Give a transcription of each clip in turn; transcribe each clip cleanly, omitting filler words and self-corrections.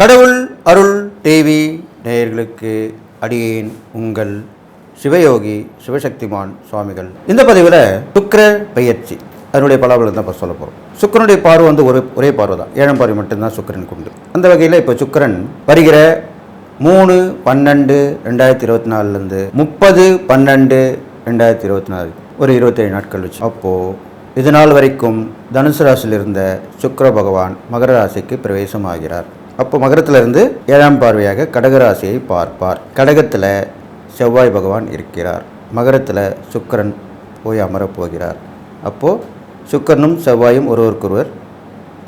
கடவுள் அருள் டிவி நேயர்களுக்கு அடியேன் உங்கள் சிவயோகி சிவசக்திமான் சுவாமிகள். இந்த பதிவில் சுக்கிர பெயர்ச்சி அதனுடைய பலாபலம் தான் இப்போ சொல்ல போகிறோம். சுக்கிரனுடைய பார்வை வந்து ஒரே பார்வை தான், 7ஆம் பார்வை மட்டும்தான் சுக்கிரனுக்கு உண்டு. அந்த வகையில் இப்போ சுக்கிரன் வருகிற 3/12/2024 30/12/2024 ஒரு 27 நாட்கள் வச்சு. அப்போது இது நாள் வரைக்கும் தனுசு ராசியில் இருந்த சுக்கிர பகவான் மகர ராசிக்கு பிரவேசம் ஆகிறார். அப்போ மகரத்திலிருந்து 7ஆம் பார்வையாக கடகராசியை பார்ப்பார். கடகத்தில் செவ்வாய் பகவான் இருக்கிறார், மகரத்தில் சுக்கிரன் போய் அமரப் போகிறார். அப்போது சுக்கிரனும் செவ்வாயும் ஒருவருக்கொருவர்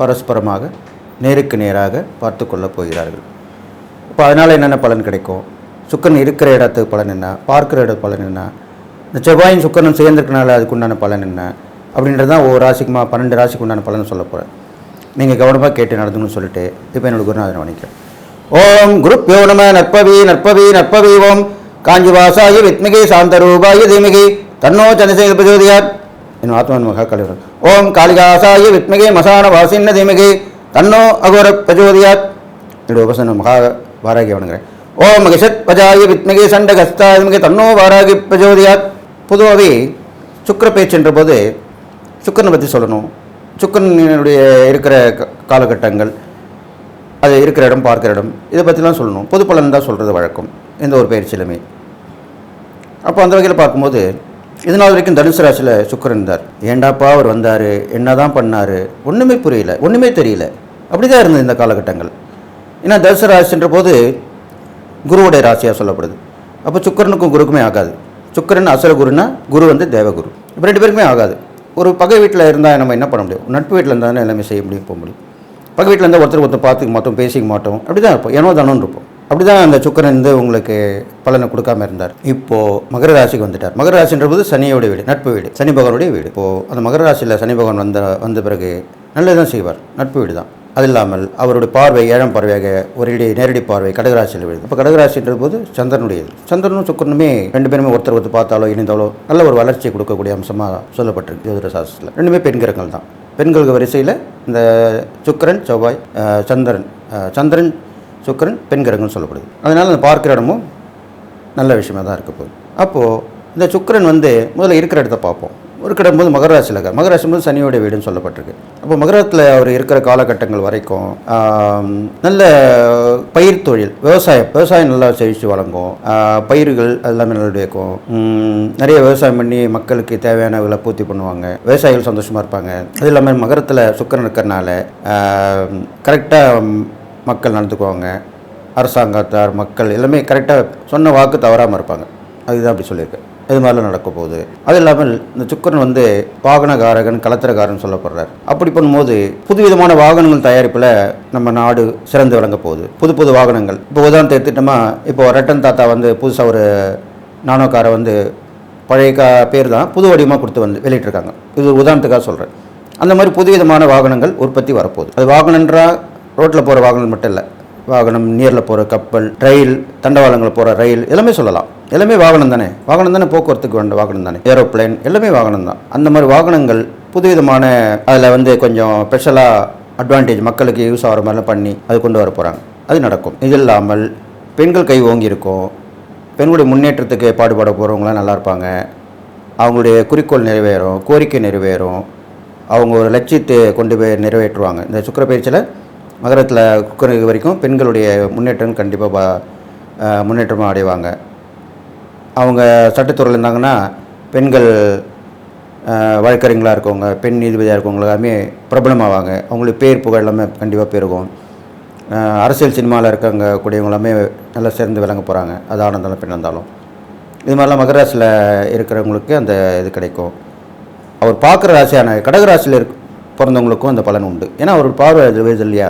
பரஸ்பரமாக நேருக்கு நேராக பார்த்து கொள்ளப் போகிறார்கள். இப்போ அதனால் என்னென்ன பலன் கிடைக்கும்? சுக்கிரன் இருக்கிற இடத்துக்கு பலன் என்ன, பார்க்குற இடத்து பலன் என்ன, இந்த செவ்வாயும் சுக்கிரனும் சேர்ந்துருக்கனால அதுக்குண்டான பலன் என்ன அப்படின்றது தான் ஒவ்வொரு ராசிக்குமா 12 ராசிக்கு உண்டான பலன் சொல்ல போகிறேன். நீங்கள் கவனமாக கேட்டு நடந்துன்னு சொல்லிட்டு இப்போ என்னோட குருநாதனை வணக்கம். ஓம் குருப்யோ நம. நற்பவி நற்பவி நற்பவி. ஓம் காஞ்சிவாசாய வித்மிகி சாந்தரூபாய தீமிகி தன்னோ சந்திரசேகர பிரச்சோதயாத். என் ஆத்மன் மகா கலிவர். ஓம் காளிகாசாய வித்மிகி மசான வாசின்ன தீமிகி தன்னோ அகோர பிரச்சோதயாத். என்னுடைய உபசன மகா வாராகி வணங்குறேன். ஓம் மகிஷத் பஜாய வித்மிகி சண்டகஸ்தா தீமிகி தன்னோ வாராகி பிரச்சோதயாத். பொதுவாகவே சுக்கிர பேச்சுன்ற போது சுக்கிரனை பற்றி சொல்லணும். சுக்கிரனுடைய இருக்கிற காலகட்டங்கள், அது இருக்கிற இடம், பார்க்குற இடம், இதை பற்றிலாம் சொல்லணும். பொது பலன் தான் சொல்கிறது வழக்கம் எந்த ஒரு பயிற்சியிலுமே. அப்போ அந்த வகையில் பார்க்கும்போது இது நாள் வரைக்கும் தனுசு ராசியில் சுக்கிரன் இருந்தார். ஏண்டாப்பா அவர் வந்தார், என்ன தான் பண்ணார், ஒன்றுமே புரியல, ஒன்றுமே தெரியல, அப்படி தான் இருந்தது இந்த காலகட்டங்கள். ஏன்னா தனுசு ராசின்ற போது குருவுடைய ராசியாக சொல்லப்படுது. அப்போ சுக்கிரனுக்கும் குருக்குமே ஆகாது. சுக்கிரன் அசுர குருன்னா, குரு வந்து தேவகுரு. இப்போ 2 பேருக்குமே ஆகாது. ஒரு பகை வீட்டில் இருந்தால் நம்ம என்ன பண்ண முடியும்? நட்பு வீட்டில் இருந்தால் எல்லாமே செய்ய முடியும், போக முடியும். பகை வீட்டில் இருந்தால் ஒருத்தர் பார்த்துக்க மாட்டோம், பேசிக்க மாட்டோம், அப்படி தான் இருப்போம், ஏனோ தானோன்னு இருப்போம். அப்படி தான் அந்த சுக்கிரன் வந்து உங்களுக்கு பலனை கொடுக்காம இருந்தார். இப்போது மகர ராசிக்கு வந்துட்டார். மகர ராசின்ற போது சனியோடைய வீடு, நட்பு வீடு, சனி பகவானுடைய வீடு. இப்போது அந்த மகர ராசியில் சனி பகவான் வந்த பிறகு நல்லதுதான் செய்வார், நட்பு வீடு தான். அது இல்லாமல் அவருடைய பார்வை 7ஆம் பார்வையாக ஒரு நேரடி பார்வை கடகராசியில் விழுது. இப்போ கடகராசின்ற போது சந்திரனுடையது. சந்திரனும் சுக்கிரனுமே 2 பேருமே ஒருத்தர் பார்த்தாலோ இணைந்தாலோ நல்ல ஒரு வளர்ச்சியை கொடுக்கக்கூடிய அம்சமாக சொல்லப்பட்டிருக்கு ஜோதிட சாஸ்திரத்தில். 2மே பெண் கிரகங்கள் தான். பெண்களுக்கு வரிசையில் இந்த சுக்கிரன் செவ்வாய் சந்திரன் சுக்கிரன் பெண் கிரகங்கள் சொல்லப்படுது. அதனால் அந்த பார்க்குற இடமும் நல்ல விஷயமாக தான் இருக்க போகுது. அப்போது இந்த சுக்கிரன் வந்து முதல்ல இருக்கிற இடத்த பார்ப்போம். ஒரு கிடம்போது மகராசியில் இருக்கார். மகராசி போது சனியோட வீடுன்னு சொல்லப்பட்டிருக்கு. அப்போ மகரத்தில் அவர் இருக்கிற காலகட்டங்கள் வரைக்கும் நல்ல பயிர் தொழில், விவசாயம் நல்லா செழித்து வழங்கும். பயிர்கள் எல்லாமே நல்லா இருக்கும். நிறைய விவசாயம் பண்ணி மக்களுக்கு தேவையானவர்களை பூர்த்தி பண்ணுவாங்க. விவசாயிகள் சந்தோஷமாக இருப்பாங்க. அது இல்லாமல் மகரத்தில் சுக்கிரன் இருக்கிறனால கரெக்டாக மக்கள் நடந்துக்குவாங்க. அரசாங்கத்தார், மக்கள் எல்லாமே கரெக்டாக சொன்ன வாக்கு தவறாமல் இருப்பாங்க. அதுதான் அப்படி சொல்லியிருக்கேன். இது மாதிரிலாம் நடக்க போகுது. அது இல்லாமல் இந்த சுக்கிரன் வந்து வாகனகாரகன், கலத்திரகாரன் சொல்லப்படுறார். அப்படி பண்ணும்போது புதுவிதமான வாகனங்கள் தயாரிப்பில் நம்ம நாடு சிறந்து விளங்க போகுது. புது வாகனங்கள். இப்போ உதாரணத்தை எடுத்துட்டோமா, இப்போ ரட்டன் தாத்தா வந்து புதுசாக ஒரு நானோ காரை வந்து பழைய பேர் தான் புது வடிவமாக கொடுத்து வந்து வெளியிட்டிருக்காங்க. இது ஒரு உதாரணத்துக்காக சொல்கிறேன். அந்த மாதிரி புதுவிதமான வாகனங்கள் உற்பத்தி வரப்போகுது. அது வாகனன்றா ரோட்டில் போகிற வாகனம் மட்டும் இல்லை, வாகனம், நீரில் போகிற கப்பல், ரயில், தண்டவாளங்களில் போகிற ரயில், எல்லாமே சொல்லலாம். எல்லாமே வாகனம் தானே, போக்குவரத்துக்கு வேண்ட வாகனம் தானே, ஏரோப்ளைன், எல்லாமே வாகனம் தான். அந்த மாதிரி வாகனங்கள் புதுவிதமான அதில் வந்து கொஞ்சம் ஸ்பெஷலாக அட்வான்டேஜ் மக்களுக்கு யூஸ் ஆகிற மாதிரிலாம் பண்ணி அது கொண்டு வர போகிறாங்க. அது நடக்கும். இது இல்லாமல் பெண்கள் கை ஓங்கி இருக்கும். பெண்களுடைய முன்னேற்றத்துக்கு பாடுபட போகிறவங்களாம் நல்லா இருப்பாங்க. அவங்களுடைய குறிக்கோள் நிறைவேறும், கோரிக்கை நிறைவேறும். அவங்க ஒரு லட்சியத்தை கொண்டு போய் நிறைவேற்றுவாங்க. இந்த சுக்கிர பயிற்சியில் மகரத்தில் குக்கர் வரைக்கும் பெண்களுடைய முன்னேற்றம் கண்டிப்பாக முன்னேற்றமாக அடைவாங்க. அவங்க சட்டத்துறையில் இருந்தாங்கன்னா பெண்கள் வழக்கறிஞர்களாக இருக்கவங்க, பெண் நீதிபதியாக இருக்கவங்க எல்லாமே பிரபலமாவாங்க. அவங்களுக்கு பேர் புகழ் எல்லாமே கண்டிப்பாக பெருகும். அரசியல் சினிமாவில் இருக்கவங்க கூடியவங்க எல்லாமே நல்லா சேர்ந்து விளங்க போகிறாங்க. அது ஆனந்தாலும் பெண் இருந்தாலும். இது மாதிரிலாம் மகர ராசியில் இருக்கிறவங்களுக்கு அந்த இது கிடைக்கும். அவர் பார்க்குற ராசியான கடகராசியில் பிறந்தவங்களுக்கும் அந்த பலன் உண்டு. ஏன்னா அவர் பார்வை விழுது இல்லையா,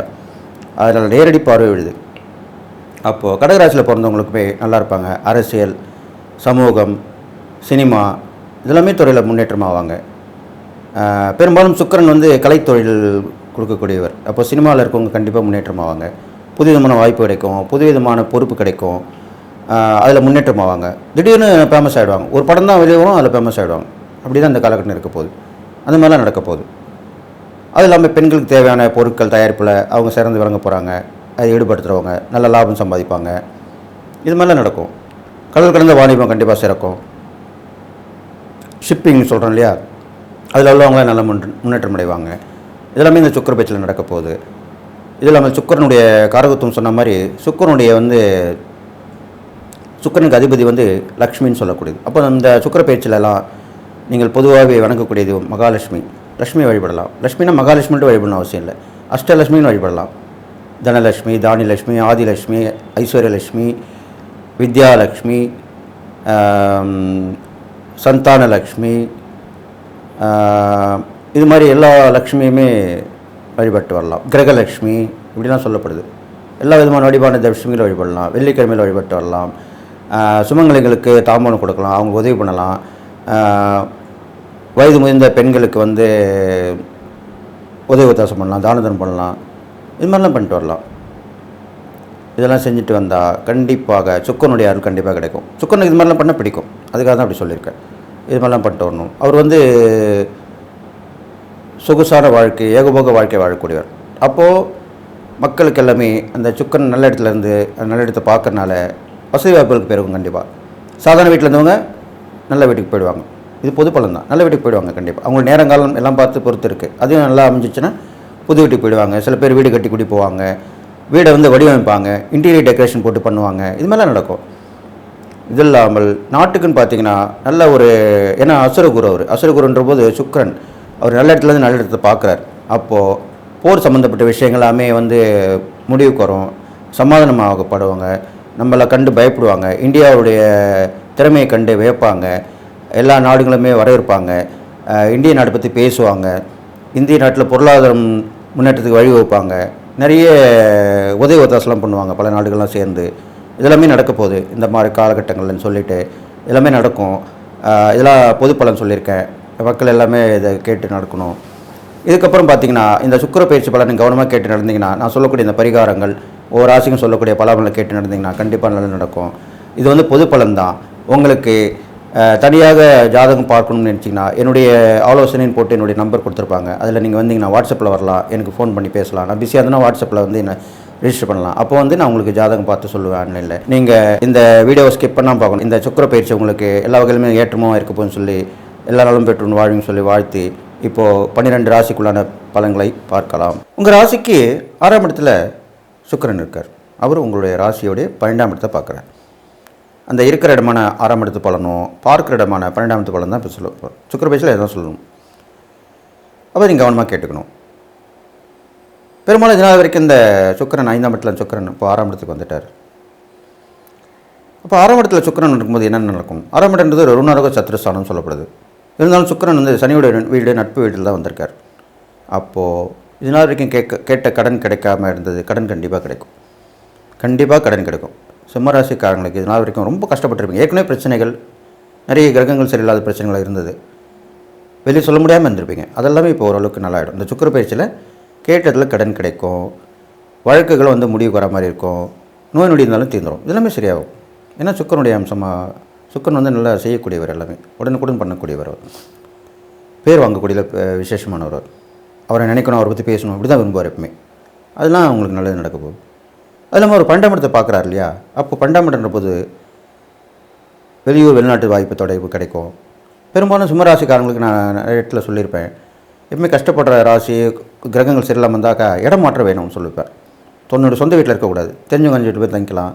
அதனால் நேரடி பார்வை விழுது. அப்போது கடகராசியில் பிறந்தவங்களுக்குமே நல்லா இருப்பாங்க. அரசியல், சமூகம், சினிமா இதெல்லாமே துறையில் முன்னேற்றமாவாங்க. பெரும்பாலும் சுக்கிரன் வந்து கலைத்தொழில் கொடுக்கக்கூடியவர். அப்போ சினிமாவில் இருக்கவங்க கண்டிப்பாக முன்னேற்றமாவாங்க. புதுவிதமான வாய்ப்பு கிடைக்கும், புதுவிதமான பொறுப்பு கிடைக்கும். அதில் முன்னேற்றமாவாங்க. திடீர்னு ஃபேமஸ் ஆகிடுவாங்க. ஒரு படம் தான் வெளியே வரும், அதில் ஃபேமஸ் ஆகிடுவாங்க. அப்படி தான் இந்த காலகட்டம் இருக்க போகுது. அந்த மாதிரிலாம் நடக்க போகுது. அது இல்லாமல் பெண்களுக்கு தேவையான பொருட்கள் தயாரிப்பில் அவங்க சிறந்து விளங்க போகிறாங்க. அதை ஈடுபடுத்துகிறவங்க நல்ல லாபம் சம்பாதிப்பாங்க. இது மாதிரிலாம் நடக்கும். கடல் கடந்த வாணிபம் கண்டிப்பாக சிறக்கும். ஷிப்பிங் சொல்கிறோம் இல்லையா, அதில் உள்ளவங்களாம் நல்ல முன்னேற்றம் அடைவாங்க. இதெல்லாமே இந்த சுக்கிர பேச்சில் நடக்க போகுது. இது இல்லாமல் சுக்கிரனுடைய காரகத்துவம் சொன்ன மாதிரி சுக்கிரனுக்கு அதிபதி லக்ஷ்மின்னு சொல்லக்கூடியது. அப்போ அந்த சுக்கிர பேச்சிலலாம் நீங்கள் பொதுவாகவே வணங்கக்கூடியது மகாலட்சுமி. லக்ஷ்மி வழிபடலாம். லக்ஷ்மினா மகாலட்சுமின்ட்டு வழிபடணும் அவசியம் இல்லை, அஷ்டலட்சுமின்னு வழிபடலாம். தனலட்சுமி, தானியலட்சுமி, ஆதிலட்சுமி, ஐஸ்வர்யலட்சுமி, வித்யாலட்சுமி, சந்தானலக்ஷ்மி, இது மாதிரி எல்லா லக்ஷ்மியுமே வழிபட்டு வரலாம். கிரகலட்சுமி இப்படிலாம் சொல்லப்படுது. எல்லா விதமான வழிபாடு லட்சுமியில் வழிபடலாம். வெள்ளிக்கிழமையில் வழிபட்டு வரலாம். சுமங்கலிகளுக்கு தாம்பூலம் கொடுக்கலாம், அவங்க உதவி பண்ணலாம். வயது முதிர்ந்த பெண்களுக்கு உதவி உத்தாசம் பண்ணலாம், தானதனம் பண்ணலாம். இது மாதிரிலாம் பண்ணிட்டு வரலாம். இதெல்லாம் செஞ்சுட்டு வந்தால் கண்டிப்பாக சுக்கரனுடைய அருள் கண்டிப்பாக கிடைக்கும். சுக்கரனுக்கு இது மாதிரிலாம் பண்ண பிடிக்கும், அதுக்காக தான் அப்படி சொல்லியிருக்கேன். இது மாதிரிலாம் பண்ணிட்டு வரணும். அவர் சொகுசான வாழ்க்கை, ஏகபோக வாழ்க்கை வாழக்கூடியவர். அப்போது மக்களுக்கு எல்லாமே அந்த சுக்கரன் நல்ல இடத்துலேருந்து நல்ல இடத்த பார்க்கறனால வசதி வாய்ப்புகளுக்கு பெருகும். கண்டிப்பாக சாதாரண வீட்டில் இருந்தவங்க நல்ல வீட்டுக்கு போயிடுவாங்க. இது பொது பலன் தான். நல்ல வீட்டுக்கு போயிடுவாங்க கண்டிப்பாக. அவங்க நேரங்காலம் எல்லாம் பார்த்து பொறுத்து இருக்குது. அதுவும் நல்லா அமைஞ்சிச்சுன்னா புது வீட்டுக்கு போயிடுவாங்க. சில பேர் வீடு கட்டி கூட்டி போவாங்க, வீடை வடிவமைப்பாங்க, இன்டீரியர் டெக்கரேஷன் போட்டு பண்ணுவாங்க. இது மாதிரிலாம் நடக்கும். இது இல்லாமல் நாட்டுக்குன்னு பார்த்தீங்கன்னா நல்ல ஏன்னா அசுரகுருன்ற போது சுக்கிரன் அவர் நல்ல இடத்துலேருந்து நல்ல இடத்த பார்க்குறார். அப்போது போர் சம்மந்தப்பட்ட விஷயங்கள் எல்லாமே முடிவுக்கு வரும், சமாதானமாகப்படுவாங்க, நம்மளை கண்டு பயப்படுவாங்க, இந்தியாவுடைய திறமையை கண்டு வியப்பாங்க, எல்லா நாடுகளுமே வரவேற்பாங்க, இந்திய நாட்டை பற்றி பேசுவாங்க, இந்திய நாட்டில் பொருளாதாரம் முன்னேற்றத்துக்கு வழிவகுப்பாங்க, நிறைய உதவி ஒத்தாசெல்லாம் பண்ணுவாங்க பல நாடுகள்லாம் சேர்ந்து. இதெல்லாமே நடக்க போகுது இந்த மாதிரி காலகட்டங்கள்னு சொல்லிட்டு எல்லாமே நடக்கும். இதெல்லாம் பொது பலன் சொல்லியிருக்கேன். மக்கள் எல்லாமே இதை கேட்டு நடக்கணும். இதுக்கப்புறம் பார்த்திங்கன்னா இந்த சுக்கிர பயிற்சி பலனை கவனமாக கேட்டு நடந்தீங்கன்னா, நான் சொல்லக்கூடிய இந்த பரிகாரங்கள் ஒவ்வொரு ராசிக்கும் சொல்லக்கூடிய பலன்களை கேட்டு நடந்தீங்கன்னா கண்டிப்பாக நல்லது நடக்கும். இது பொது பலன் தான். உங்களுக்கு தனியாக ஜாதகம் பார்க்கணும்னு நினச்சிங்கன்னா என்னுடைய ஆலோசனைன்னு போட்டு என்னுடைய நம்பர் கொடுத்துருப்பாங்க. அதில் நீங்கள் வந்தீங்கன்னா வாட்ஸ்அப்பில் வரலாம், எனக்கு ஃபோன் பண்ணி பேசலாம். நான் பிஸியாக இருந்தால் வாட்ஸ்அப்பில் என்ன ரிஜிஸ்டர் பண்ணலாம். அப்போ நான் உங்களுக்கு ஜாதகம் பார்த்து சொல்லுவேன் ஆன்லைனில். நீங்கள் இந்த வீடியோவை ஸ்கிப் பண்ணாமல் பார்க்கணும். இந்த சுக்கிர பயிற்சி உங்களுக்கு எல்லா வகையிலுமே ஏற்றமாக இருக்க போகுன்னு சொல்லி எல்லா நாளும் பெற்று வாழ்வுன்னு சொல்லி வாழ்த்தி இப்போது 12 ராசிக்குள்ளான பலன்களை பார்க்கலாம். உங்கள் ராசிக்கு 6ஆம் இடத்துல சுக்கிரன் இருக்கார். அவர் உங்களுடைய ராசியோடைய 12ஆம் இடத்தை பார்க்குறார். அந்த இருக்கிற இடமான 6ஆம் இடத்து பலனும் பார்க்குற இடமான 12ஆம் இடத்து பலன் தான் இப்போ சொல்ல சுக்கிர பயிற்சியில் எதாவது சொல்லணும். அப்போ நீங்கள் கவனமாக கேட்டுக்கணும். பெரும்பாலும் இதனால் வரைக்கும் இந்த சுக்கிரன் 5ஆம் இடத்துல சுக்கிரன் இப்போ 6ஆம் இடத்துக்கு வந்துட்டார். அப்போ 6ஆம் இடத்துல சுக்கிரன் இருக்கும்போது என்னென்ன நடக்கும்? 6ஆம் இடம்ன்றது ஒரு ருணரோக சத்ருஸ்தானம் சொல்லப்படுது. இருந்தாலும் சுக்கிரன் சனியோட வீடு நட்பு வீட்டில் தான் வந்திருக்கார். அப்போது இதனால் வரைக்கும் கேட்ட கடன் கிடைக்காமல் இருந்தது, கடன் கண்டிப்பாக கிடைக்கும். கண்டிப்பாக கடன் கிடைக்கும். சிம்மராசிக்காரங்களுக்கு இதனால் வரைக்கும் ரொம்ப கஷ்டப்பட்டுருப்பீங்க. ஏற்கனவே பிரச்சனைகள், நிறைய கிரகங்கள் சரியில்லாத பிரச்சனைகள் இருந்தது, வெளியே சொல்ல முடியாமல் இருந்திருப்பீங்க. அதெல்லாமே இப்போ ஓரளவுக்கு நல்லாயிடும். இந்த சுக்கிர பயிற்சியில் கேட்டதில் கடன் கிடைக்கும், வழக்குகள் முடிவுக்கு வர மாதிரி இருக்கும், நோய் நொடி இருந்தாலும் தீர்ந்துடும். இதெல்லாமே சரியாகும். ஏன்னா சுக்கிரனுடைய அம்சமாக சுக்கிரன் நல்லா செய்யக்கூடியவர், எல்லாமே உடனுக்குடன் பண்ணக்கூடியவர், பேர் வாங்கக்கூடிய விசேஷமானவர். அவரை நினைக்கணும், அவரை பற்றி பேசணும், இப்படி தான் விரும்புவார் எப்பவுமே. அதெல்லாம் அவங்களுக்கு நல்லது நடக்க போகுது. அது இல்லாமல் ஒரு 12ஆம் இடத்தை பார்க்குறாரு இல்லையா, அப்போ 12ஆம் இடம்ன்ற போது வெளியூர் வெளிநாட்டு வாய்ப்பு தொடர்பு கிடைக்கும். பெரும்பாலும் சிம்மராசிக்காரங்களுக்கு நான் நிறைய இடத்துல சொல்லியிருப்பேன், எப்பவுமே கஷ்டப்படுற ராசி கிரகங்கள் சரியில்லாமல் இருந்தாக்கா இடம் மாற்றம் வேணும்னு சொல்லியிருப்பேன். தன்னோட சொந்த வீட்டில் இருக்கக்கூடாது, தெரிஞ்சவங்க 5 போய் தங்கிக்கலாம்,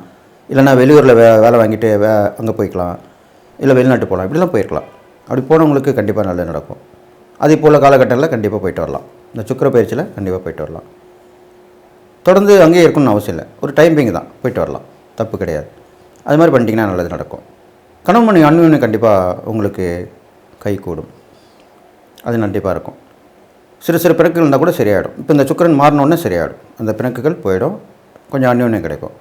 இல்லைனா வெளியூரில் வேலை வாங்கிட்டு அங்கே போய்க்கலாம், இல்லை வெளிநாட்டு போகலாம், இப்படிலாம் போயிருக்கலாம். அப்படி போனவங்களுக்கு கண்டிப்பாக நல்லது நடக்கும். அது இப்போ உள்ள காலகட்டத்தில் கண்டிப்பாக போயிட்டு வரலாம். இந்த சுக்கிர பயிற்சியில் கண்டிப்பாக போயிட்டு வரலாம். தொடர்ந்து அங்கேயே இருக்கணும்னு அவசியம் இல்லை, ஒரு டைமிங் தான், போயிட்டு வரலாம், தப்பு கிடையாது. அது மாதிரி பண்ணிட்டீங்கன்னா நல்லது நடக்கும். கணவன் மனைவி அன்பின் கண்டிப்பாக உங்களுக்கு கை கூடும், அது கண்டிப்பாக இருக்கும். சிறு பிணக்குகள் இருந்தால் கூட சரியாயிடும். இப்போ இந்த சுக்கிரன் மாறினோடனே சரியாயிடும், அந்த பிணக்குகள் போயிடும், கொஞ்சம் அந்யோன்யம் கிடைக்கும்.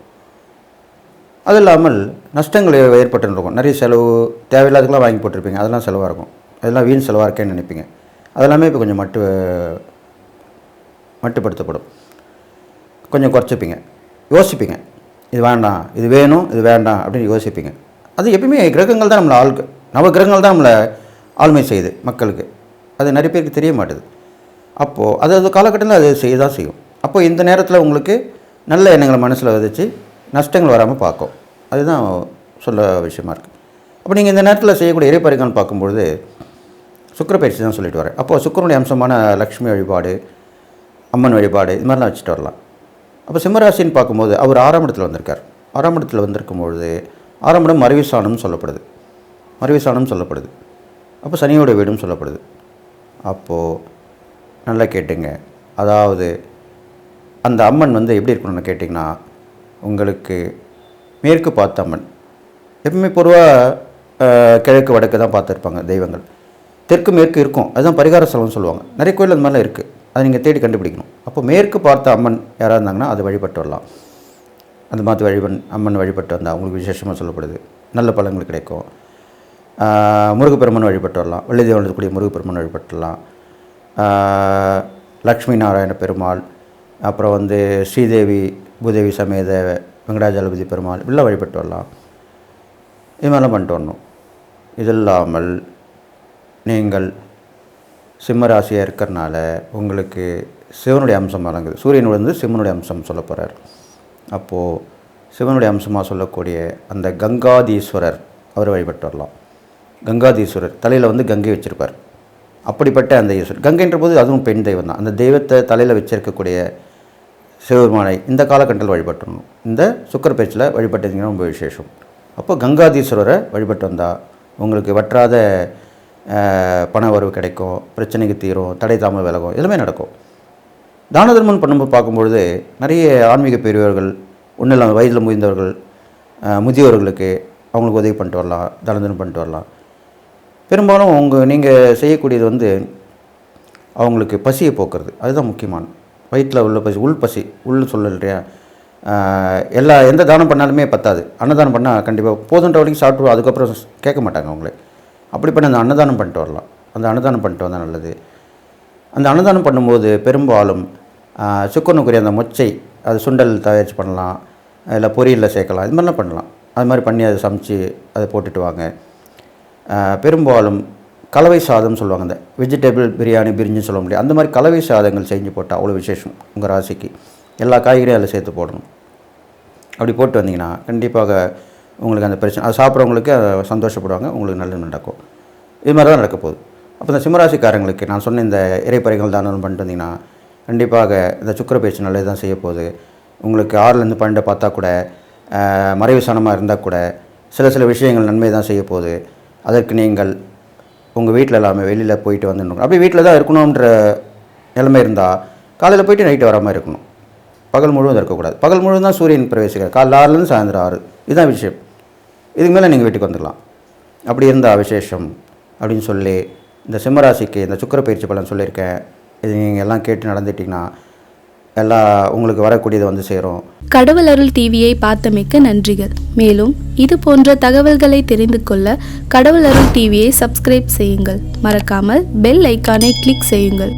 அது இல்லாமல் நஷ்டங்கள் ஏற்பட்டுருக்கும். நிறைய செலவு தேவையில்லாததுக்கெலாம் வாங்கி போட்டிருப்பீங்க, அதெல்லாம் செலவாக இருக்கும், அதெல்லாம் வீண் செலவாக இருக்கேன்னு நினைப்பீங்க. அதெல்லாமே இப்போ கொஞ்சம் மட்டுப்படுத்தப்படும், கொஞ்சம் குறைச்சிப்பீங்க, யோசிப்பீங்க, இது வேண்டாம், இது வேணும், இது வேண்டாம் அப்படின்னு யோசிப்பீங்க. அது எப்பயுமே கிரகங்கள் தான் நம்மளை நவகிரகங்கள் தான் நம்மளை ஆளுமை செய்யுது மக்களுக்கு. அது நிறைய பேருக்கு தெரிய மாட்டுது. அப்போது அது காலகட்டத்தில் அது செய்ய தான் செய்யும். அப்போது இந்த நேரத்தில் உங்களுக்கு நல்ல எண்ணங்களை மனசில் விதைச்சி நஷ்டங்கள் வராமல் பார்க்கும். அதுதான் சொல்ல விஷயமா இருக்குது. அப்போ நீங்கள் இந்த நேரத்தில் செய்யக்கூடிய இறைப்பறிகள் பார்க்கும்பொழுது சுக்கிர பயிற்சி தான் சொல்லிட்டு வரேன். அப்போது சுக்கிரனுடைய அம்சமான லக்ஷ்மி வழிபாடு, அம்மன் வழிபாடு இது மாதிரிலாம் வச்சுட்டு வரலாம். அப்போ சிம்மராசின்னு பார்க்கும்போது அவர் 6ஆம் இடத்துல வந்திருக்கார். 6ஆம் இடத்துல வந்திருக்கும்பொழுது 6ஆம் இடம் மறைவிசானம் சொல்லப்படுது. மறைவிசானம் சொல்லப்படுது. அப்போ சனியோட வீடும் சொல்லப்படுது. அப்போது நல்லா கேட்டுங்க. அதாவது அந்த அம்மன் எப்படி இருக்கணும்னு கேட்டிங்கன்னா, உங்களுக்கு மேற்கு பார்த்த அம்மன். எப்பவுமே பொதுவாக கிழக்கு வடக்கு தான் பார்த்துருப்பாங்க தெய்வங்கள். தெற்கு மேற்கு இருக்கும். அதுதான் பரிகார ஸ்தலம்னு சொல்லுவாங்க. நிறைய கோயில் அது மாதிரிலாம் இருக்குது. அதை நீங்கள் தேடி கண்டுபிடிக்கணும். அப்போ மேற்கு பார்த்த அம்மன் யாராக இருந்தாங்கன்னா அதை வழிபட்டு வரலாம். அந்த மாதிரி அம்மன் வழிபட்டு வந்தால் அவங்களுக்கு விசேஷமாக சொல்லப்படுது. நல்ல பலன்கள் கிடைக்கும். முருகப்பெருமன் வழிபட்டு வரலாம். வெள்ளி தேவனத்துக்குரிய முருகப்பெருமன் வழிபட்டுலாம். லக்ஷ்மி நாராயண பெருமாள், அப்புறம் ஸ்ரீதேவி பூதேவி சமேத வெங்கடாஜலபதி பெருமாள் இப்படிலாம் வழிபட்டு வரலாம். இது மாதிரிலாம் பண்ணிட்டு வரணும். இது இல்லாமல் நீங்கள் சிம்மராசியாக இருக்கிறனால உங்களுக்கு சிவனுடைய அம்சம் வழங்குது. சூரியன் சிவனுடைய அம்சம் சொல்ல போகிறார். அப்போது சிவனுடைய அம்சமாக சொல்லக்கூடிய அந்த கங்காதீஸ்வரர் அவரை வழிபட்டு வரலாம். கங்காதீஸ்வரர் தலையில் கங்கை வச்சுருப்பார். அப்படிப்பட்ட அந்த ஈஸ்வரர் கங்கைன்ற போது அதுவும் பெண் தெய்வம் தான். அந்த தெய்வத்தை தலையில் வச்சிருக்கக்கூடிய சிவபெருமானை இந்த காலகட்டத்தில் வழிபட்டுடணும். இந்த சுக்கிர பயிற்சியில் வழிபட்டீங்கன்னா ரொம்ப விசேஷம். அப்போ கங்காதீஸ்வரரை வழிபட்டு வந்தால் உங்களுக்கு வற்றாத பண வரவு கிடைக்கும், பிரச்சனைக்கு தீரும், தடை தாமல் விலகும், எல்லாமே நடக்கும். தான தர்மம் பண்ணும்போது பார்க்கும்பொழுது நிறைய ஆன்மீக பெரியவர்கள், ஒன்றும் இல்லாமல் வயதில் முதிர்ந்தவர்கள், முதியோர்களுக்கு அவங்களுக்கு உதவி பண்ணிட்டு வரலாம், தான தர்மம் பண்ணிட்டு வரலாம். பெரும்பாலும் நீங்கள் செய்யக்கூடியது அவங்களுக்கு பசியை போக்குறது. அதுதான் முக்கியமான. வயிற்றில் உள்ள பசி, உள் பசி, உள் சொல்லலையா, எந்த தானம் பண்ணாலுமே பத்தாது. அன்னதானம் பண்ணால் கண்டிப்பாக போதுன்ற வரைக்கும் சாப்பிட்டு அதுக்கப்புறம் கேட்க மாட்டாங்க அவங்களே. அப்படி பண்ணி அந்த அன்னதானம் பண்ணிட்டு வரலாம். அந்த அன்னதானம் பண்ணிட்டு வந்தால் நல்லது. அந்த அன்னதானம் பண்ணும்போது பெரும்பாலும் சுக்கரனுக்குரிய அந்த மொச்சை, அது சுண்டல் தயாரித்து பண்ணலாம், இல்லை பொரியலில் சேர்க்கலாம், இது மாதிரிலாம் பண்ணலாம். அது மாதிரி பண்ணி அதை சமைச்சு அதை போட்டுட்டு வாங்க. பெரும்பாலும் கலவை சாதம் சொல்லுவாங்க. அந்த வெஜிடபிள் பிரியாணி பிரிஞ்சுன்னு சொல்ல முடியாது. அந்த மாதிரி கலவை சாதங்கள் செஞ்சு போட்டால் அவ்வளோ விசேஷம். உங்கள் ராசிக்கு எல்லா காய்கறியும் அதில் சேர்த்து போடணும். அப்படி போட்டு வந்தீங்கன்னா கண்டிப்பாக உங்களுக்கு அந்த பிரச்சனை, அது சாப்பிட்றவங்களுக்கு சந்தோஷப்படுவாங்க, உங்களுக்கு நல்லது நடக்கும். இது மாதிரி தான் நடக்க போகுது. அப்போ இந்த சிம்மராசிக்காரங்களுக்கு நான் சொன்ன இந்த இறைப்பறைகள் தானம் பண்ணிட்டு வந்தீங்கன்னா கண்டிப்பாக இந்த சுக்கிர பயிற்சி நல்லது தான் செய்ய போகுது. உங்களுக்கு 6லேருந்து 12 பார்த்தா கூட மறைவு சனமாக இருந்தால் கூட சில விஷயங்கள் நன்மை தான் செய்ய போகுது. அதற்கு நீங்கள் உங்கள் வீட்டில் எல்லாமே வெளியில் போயிட்டு வந்துடணும். அப்படி வீட்டில் தான் இருக்கணுன்ற நிலைமை இருந்தால் காலையில் போயிட்டு நைட்டு வராமல் இருக்கணும். பகல் முழுவதும் இருக்கக்கூடாது. பகல் முழுவதும் தான் சூரியன் பிரவேசிக்கிறார். காலைல 6லேருந்து சாயந்தரம் 6, இதுதான் விஷயம். இதுக்கு மேலே நீங்கள் வீட்டுக்கு வந்துடலாம். அப்படி இருந்தால் விசேஷம் அப்படின்னு சொல்லி இந்த சிம்மராசிக்கு இந்த சுக்கிர பயிற்சி பலன் சொல்லியிருக்கேன். இது நீங்கள் எல்லாம் கேட்டு நடந்துட்டிங்கன்னா எல்லாம் உங்களுக்கு வரக்கூடியது சேரும். கடவுள் அருள் டிவியை பார்த்தமைக்கு நன்றிகள். மேலும் இது போன்ற தகவல்களை தெரிந்து கொள்ள கடவுள் அருள் டிவியை சப்ஸ்கிரைப் செய்யுங்கள். மறக்காமல் பெல் ஐக்கானை கிளிக் செய்யுங்கள்.